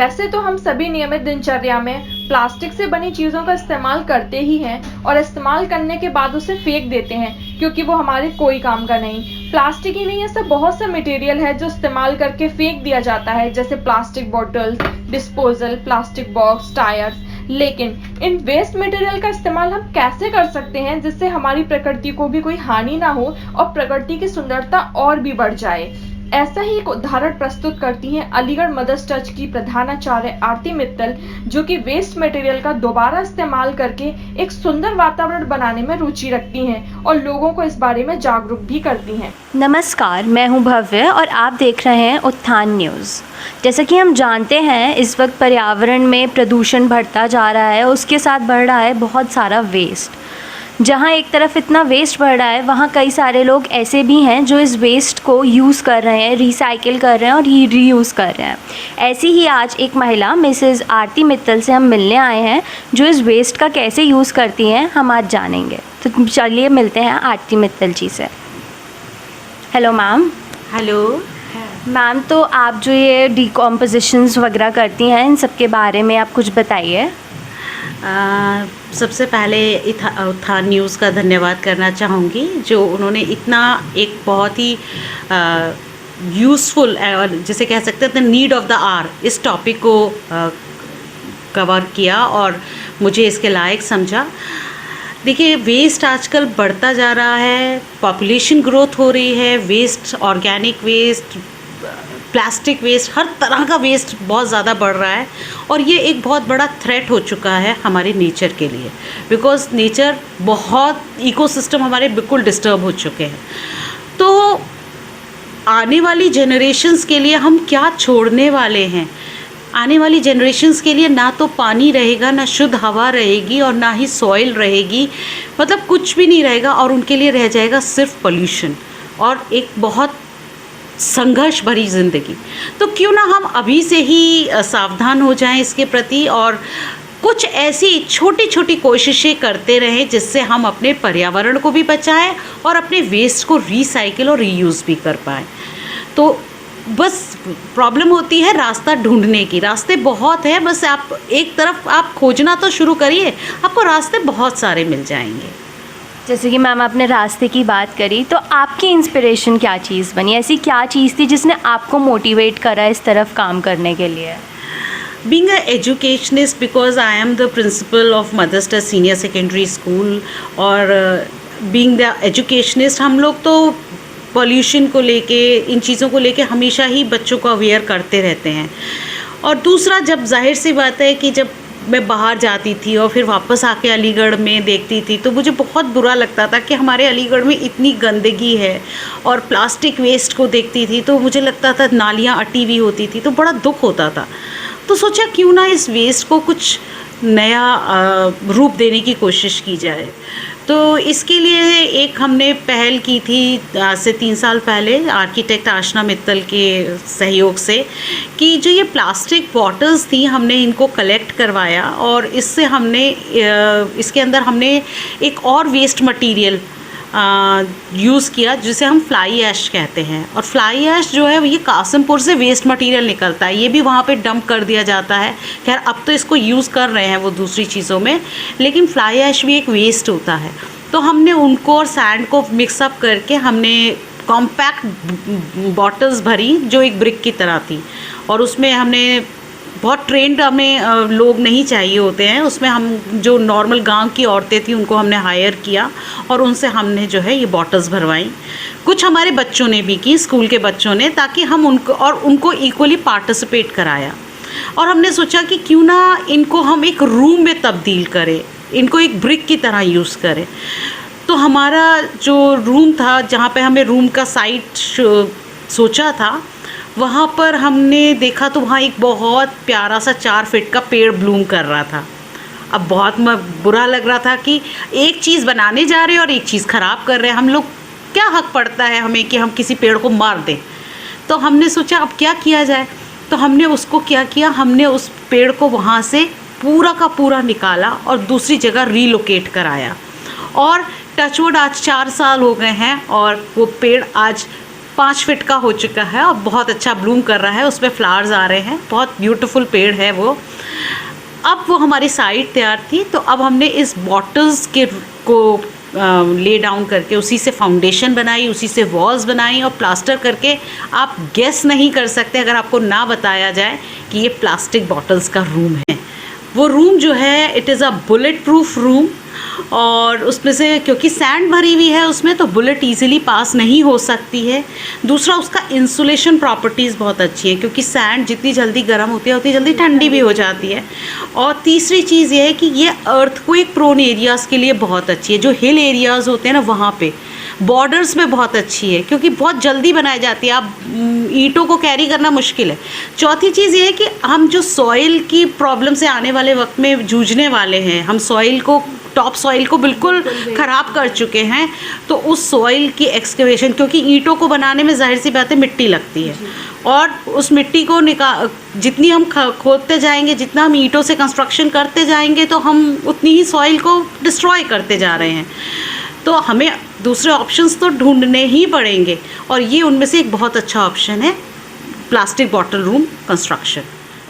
वैसे तो हम सभी नियमित दिनचर्या में प्लास्टिक से बनी चीज़ों का इस्तेमाल करते ही हैं और इस्तेमाल करने के बाद उसे फेंक देते हैं क्योंकि वो हमारे कोई काम का नहीं। प्लास्टिक ही नहीं, ऐसा बहुत सा मटेरियल है जो इस्तेमाल करके फेंक दिया जाता है, जैसे plastic bottles, disposal, plastic box, tyres. लेकिन इन वेस्ट मटेरियल का इस्तेमाल हम कैसे कर सकते हैं जिससे हमारी प्रकृति को भी कोई हानि ना हो और प्रकृति की सुंदरता और भी बढ़ जाए। ऐसा ही एक उदाहरण प्रस्तुत करती हैं अलीगढ़ मदर्स टच की प्रधानाचार्य आरती मित्तल, जो कि वेस्ट मटेरियल का दोबारा इस्तेमाल करके एक सुंदर वातावरण बनाने में रुचि रखती हैं और लोगों को इस बारे में जागरूक भी करती हैं। नमस्कार, मैं हूं भव्य और आप देख रहे हैं उत्थान न्यूज़। जैसा कि हम जानते हैं, इस वक्त पर्यावरण में प्रदूषण बढ़ता जा रहा है, उसके साथ बढ़ रहा है बहुत सारा वेस्ट। जहाँ एक तरफ इतना वेस्ट बढ़ रहा है, वहाँ कई सारे लोग ऐसे भी हैं जो इस वेस्ट को यूज़ कर रहे हैं, रिसाइकिल कर रहे हैं और रीयूज़ कर रहे हैं। ऐसी ही आज एक महिला मिसेज़ आरती मित्तल से हम मिलने आए हैं, जो इस वेस्ट का कैसे यूज़ करती हैं हम आज जानेंगे। तो चलिए मिलते हैं आरती मित्तल जी से। Hello ma'am. हेलो मैम, तो आप जो ये डिकम्पोजिशंस वगैरह करती हैं, इन सब के बारे में आप कुछ बताइए। सबसे पहले उत्थान न्यूज़ का धन्यवाद करना चाहूँगी, जो उन्होंने इतना एक बहुत ही यूज़फुल और जिसे कह सकते हैं the need of the hour इस टॉपिक को कवर किया और मुझे इसके लायक समझा। देखिए, वेस्ट आजकल बढ़ता जा रहा है, पॉपुलेशन ग्रोथ हो रही है, waste, organic waste, plastic waste, हर तरह का वेस्ट बहुत ज़्यादा बढ़ रहा है और ये एक बहुत बड़ा थ्रेट हो चुका है हमारे नेचर के लिए, बिकॉज़ नेचर बहुत इकोसिस्टम हमारे बिल्कुल डिस्टर्ब हो चुके हैं। तो आने वाली जनरेशन्स के लिए हम क्या छोड़ने वाले हैं? आने वाली जनरेशन्स के लिए ना तो पानी रहेगा, ना शुद्ध हवा रहेगी और ना ही सॉइल रहेगी, मतलब कुछ भी नहीं रहेगा और उनके लिए रह जाएगा सिर्फ पोल्यूशन और एक बहुत संघर्ष भरी ज़िंदगी। तो क्यों ना हम अभी से ही सावधान हो जाएं इसके प्रति और कुछ ऐसी छोटी छोटी कोशिशें करते रहें जिससे हम अपने पर्यावरण को भी बचाएं और अपने वेस्ट को रिसाइकिल और रीयूज़ भी कर पाएँ। तो बस प्रॉब्लम होती है रास्ता ढूंढने की। रास्ते बहुत हैं, बस आप एक तरफ आप खोजना तो शुरू करिए, आपको रास्ते बहुत सारे मिल जाएंगे। जैसे कि मैम आपने रास्ते की बात करी, तो आपकी इंस्पिरेशन क्या चीज़ बनी? ऐसी क्या चीज़ थी जिसने आपको मोटिवेट करा इस तरफ काम करने के लिए? Being an educationist, because I am the principal of Mother's Touch Senior Secondary School और being the educationist, हम लोग तो पॉल्यूशन को लेके, इन चीज़ों को लेके हमेशा ही बच्चों को अवेयर करते रहते हैं। और दूसरा, जब जाहिर सी बात है कि जब मैं बाहर जाती थी और फिर वापस आके अलीगढ़ में देखती थी तो मुझे बहुत बुरा लगता था कि हमारे अलीगढ़ में इतनी गंदगी है, और प्लास्टिक वेस्ट को देखती थी तो मुझे लगता था नालियाँ अटी हुई होती थी, तो बड़ा दुख होता था। तो सोचा क्यों ना इस वेस्ट को कुछ नया रूप देने की कोशिश की जाए। तो इसके लिए एक हमने पहल की थी आज से 3 साल पहले आर्किटेक्ट आशना मित्तल के सहयोग से, कि जो ये प्लास्टिक बॉटल्स थी हमने इनको कलेक्ट करवाया और इससे हमने इसके अंदर हमने एक और वेस्ट मटेरियल यूज़ किया जिसे हम फ्लाई ऐश कहते हैं। और फ्लाई ऐश जो है ये कासिमपुर से वेस्ट मटेरियल निकलता है, ये भी वहाँ पे डंप कर दिया जाता है। खैर अब तो इसको यूज़ कर रहे हैं वो दूसरी चीज़ों में, लेकिन फ्लाई ऐश भी एक वेस्ट होता है। तो हमने उनको और सैंड को मिक्सअप करके हमने कॉम्पैक्ट बॉटल्स भरी जो एक ब्रिक की तरह थी, और उसमें हमने बहुत ट्रेंड हमें लोग नहीं चाहिए होते हैं, उसमें हम जो नॉर्मल गांव की औरतें थी उनको हमने हायर किया और उनसे हमने जो है ये बॉटल्स भरवाई। कुछ हमारे बच्चों ने भी की, स्कूल के बच्चों ने, ताकि हम उनको इक्वली पार्टिसिपेट कराया। और हमने सोचा कि क्यों ना इनको हम एक रूम में तब्दील करें, इनको एक ब्रिक की तरह यूज़ करें। तो हमारा जो रूम था, जहाँ पे हमें रूम का साइट सोचा था, वहाँ पर हमने देखा तो वहाँ एक बहुत प्यारा सा 4 फीट का पेड़ ब्लूम कर रहा था। अब बहुत बुरा लग रहा था कि एक चीज़ बनाने जा रहे हैं और एक चीज़ ख़राब कर रहे हैं। हम लोग क्या हक पड़ता है हमें कि हम किसी पेड़ को मार दें। तो हमने सोचा अब क्या किया जाए। तो हमने उसको क्या किया, हमने उस पेड़ को वहाँ से पूरा का पूरा निकाला और दूसरी जगह रीलोकेट कराया। और टचवुड आज 4 साल हो गए हैं और वो पेड़ आज 5 फीट का हो चुका है और बहुत अच्छा ब्लूम कर रहा है, उसमें फ्लावर्स आ रहे हैं, बहुत ब्यूटीफुल पेड़ है वो। अब वो हमारी साइट तैयार थी, तो अब हमने इस बॉटल्स के को ले डाउन करके उसी से फाउंडेशन बनाई, उसी से वॉल्स बनाई और प्लास्टर करके आप गेस नहीं कर सकते अगर आपको ना बताया जाए कि ये प्लास्टिक बॉटल्स का रूम है। वो रूम जो है it is a bullet proof room, और उसमें से क्योंकि सैंड भरी हुई है उसमें, तो बुलेट इजीली पास नहीं हो सकती है। दूसरा, उसका इंसुलेशन प्रॉपर्टीज़ बहुत अच्छी है, क्योंकि सैंड जितनी जल्दी गर्म होती है उतनी जल्दी ठंडी भी हो जाती है। और तीसरी चीज़ ये है कि ये अर्थक्वेक प्रोन एरियाज़ के लिए बहुत अच्छी है, जो हिल एरियाज़ होते हैं ना वहाँ पे, बॉर्डर्स में बहुत अच्छी है, क्योंकि बहुत जल्दी बनाई जाती है, आप ईंटों को कैरी करना मुश्किल है। चौथी चीज़ ये है कि हम जो सॉइल की प्रॉब्लम से आने वाले वक्त में जूझने वाले हैं, हम सॉइल को, टॉप सॉइल को बिल्कुल ख़राब कर चुके हैं, तो उस सॉइल की एक्सकेवेशन, क्योंकि ईंटों को बनाने में जाहिर सी बात है मिट्टी लगती है, और उस मिट्टी को जितनी हम खोदते जाएंगे, जितना हम ईंटों से कंस्ट्रक्शन करते जाएंगे, तो हम उतनी ही सॉइल को डिस्ट्रॉय करते जा रहे हैं। तो हमें दूसरे ऑप्शंस तो ढूंढने ही पड़ेंगे, और ये उनमें से एक बहुत अच्छा ऑप्शन है, plastic bottle room construction.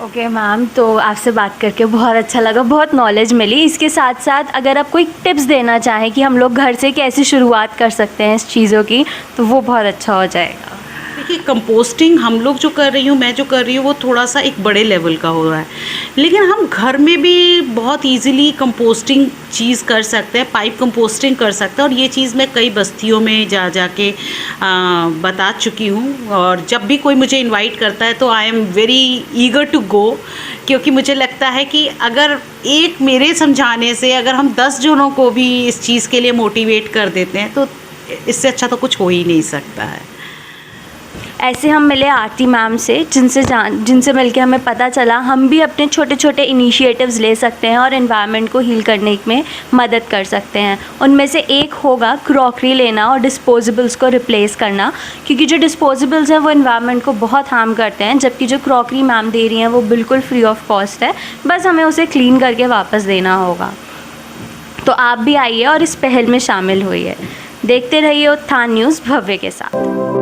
Okay ma'am, तो आपसे बात करके बहुत अच्छा लगा, बहुत नॉलेज मिली। इसके साथ साथ अगर आप कोई टिप्स देना चाहें कि हम लोग घर से कैसे शुरुआत कर सकते हैं इस चीज़ों की, तो वो बहुत अच्छा हो जाएगा। देखिए, कंपोस्टिंग हम लोग जो कर रही हूँ, मैं जो कर रही हूँ, वो थोड़ा सा एक बड़े लेवल का हो रहा है, लेकिन हम घर में भी बहुत इजीली कंपोस्टिंग चीज़ कर सकते हैं, पाइप कंपोस्टिंग कर सकते हैं। और ये चीज़ मैं कई बस्तियों में जा के बता चुकी हूँ, और जब भी कोई मुझे इनवाइट करता है तो I am very eager to go, क्योंकि मुझे लगता है कि अगर एक मेरे समझाने से अगर हम 10 जनों को भी इस चीज़ के लिए मोटिवेट कर देते हैं, तो इससे अच्छा तो कुछ हो ही नहीं सकता है। ऐसे हम मिले आरती मैम से, जिनसे मिलके हमें पता चला हम भी अपने छोटे छोटे इनिशिएटिव्स ले सकते हैं और एनवायरनमेंट को हील करने में मदद कर सकते हैं। उनमें से एक होगा क्रॉकरी लेना और डिस्पोजेबल्स को रिप्लेस करना, क्योंकि जो डिस्पोजेबल्स हैं वो एनवायरनमेंट को बहुत हार्म करते हैं, जबकि जो क्रॉकरी मैम दे रही हैं वो बिल्कुल फ्री ऑफ कॉस्ट है, बस हमें उसे क्लीन करके वापस देना होगा। तो आप भी आइए और इस पहल में शामिल होइए। देखते रहिए उत्थान न्यूज़ भव्य के साथ।